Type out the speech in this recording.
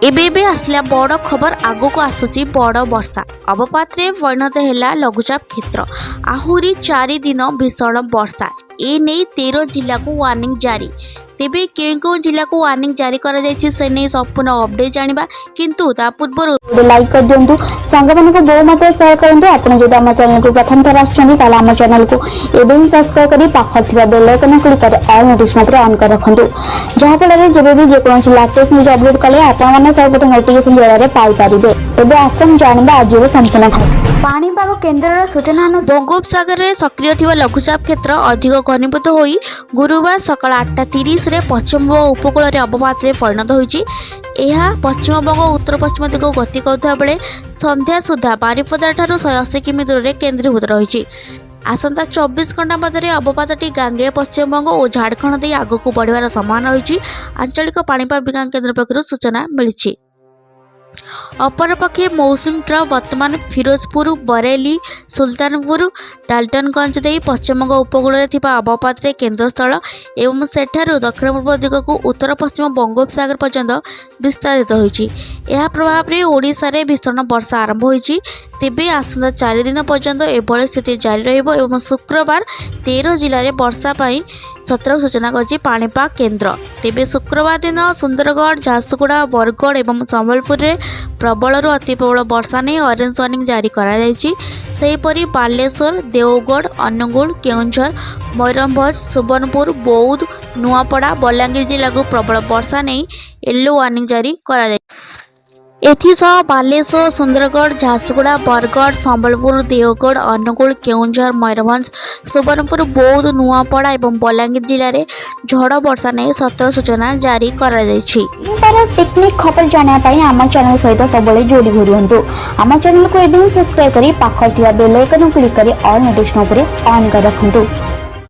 एबे आसला बड़ खबर आगो को आसुची बड़ वर्षा अवपात परिणत है लघुचाप क्षेत्र आहुरी 4 दिन भीषण वर्षा ए नहीं 13 जिला को वार्निंग जारी तेबे केउ जिला को वार्निंग जारी करा जायछि से नहीं संपूर्ण अपडेट जानिबा किंतु ता पूर्व लाइक कर दिंतु सांग मानको बहु मते शेयर करंतु आपण जदि हम चैनल को प्रथम थर आछंदी ताला हम चैनल को एबे ही सब्सक्राइब करी पाखर थिबा बेल आइकन क्लिक कर ऑल नोटिफिकेशन पर ऑन कर रखंतु जहा फल जेबे भी जे कोनसी लेटेस्ट न्यूज अपलोड कले आपण माने सर्वप्रथम नोटिफिकेशन जरिए पाई परिबे। तेबे आसम जानिबा आज संपूर्ण पाणीपाग केन्द्र सूचना बंगोपसागर में सक्रिय थिबा लघुचाप क्षेत्र अधिक घनीभूत होई गुरुवार सकाळ 8:30 रे पश्चिमबंग उपकूल रे अवपात परिणत होईछि। यह पश्चिमबंग उत्तर पश्चिम दिग गति करुवा बेले संध्या सुधा बारिपदा ठारू 180 किमी दूर में केन्द्रीभूत रही। आसंता 24 घंटा मध्य अवपातटी गांगे पश्चिमबंग और झारखंड दे आगक बढ़िवार संभावना रही। आंचलिक पाणीपाग विज्ञान केन्द्र पक्षर सूचना मिली। अपरपक्षे मौसुमी ट्रफ वर्तमान फिरोजपुर बरेली सुल्तानपुर डाल्टनगंज दे पश्चिमबंग उपकूल में अवपात केन्द्रस्थल एवं सेठारु दक्षिण पूर्व दिग को उत्तर पश्चिम बंगोपसागर पर्यंत विस्तारित होइछि। यह प्रभाव में ओडिशा रे भीषण वर्षा आरंभ होइछि। तेबे आसंता 4 दिन पर्यंत एभली स्थिति जारी रहिबो एवं शुक्रवार 13 जिले में वर्षा पाई सतर्क सूचना करछि पाणीपाग केन्द्र। तेबे शुक्रवार दिन सुंदरगढ़ झारसुगुड़ा बरगढ़ एवं संबलपुर में प्रबल अति प्रबल वर्षा नहीं ऑरेंज वार्निंग जारी करा जायछि। सेहीपरि बालेश्वर देवगढ़ अनुगुल केउंझर मयूरभंज सुवर्णपुर बौद्ध नुआपड़ा बलांगीर जिला को प्रबल वर्षा नहीं येलो वार्निंग जारी करा जायछि। एथिसह बालेश्वर सुंदरगढ़ झारसुगुड़ा बरगढ़ संबलपुर देवगढ़ अनुगुल केउंझर मयूरभंज सुवर्णपुर बौद्ध नुआपड़ा एवं बलांगीर जिले में झड़ वर्षा नहीं सतर्क सूचना जारी करा जायछि। टेक्निक खबर जाना आम चैनल सहित सब जोड़ी रुहतु आम चैनल को सब्सक्राइब करी पाखर थिबा बेल आइकन क्लिक करी ऑल नोटिफिकेशन पर ऑन कर रखंतु।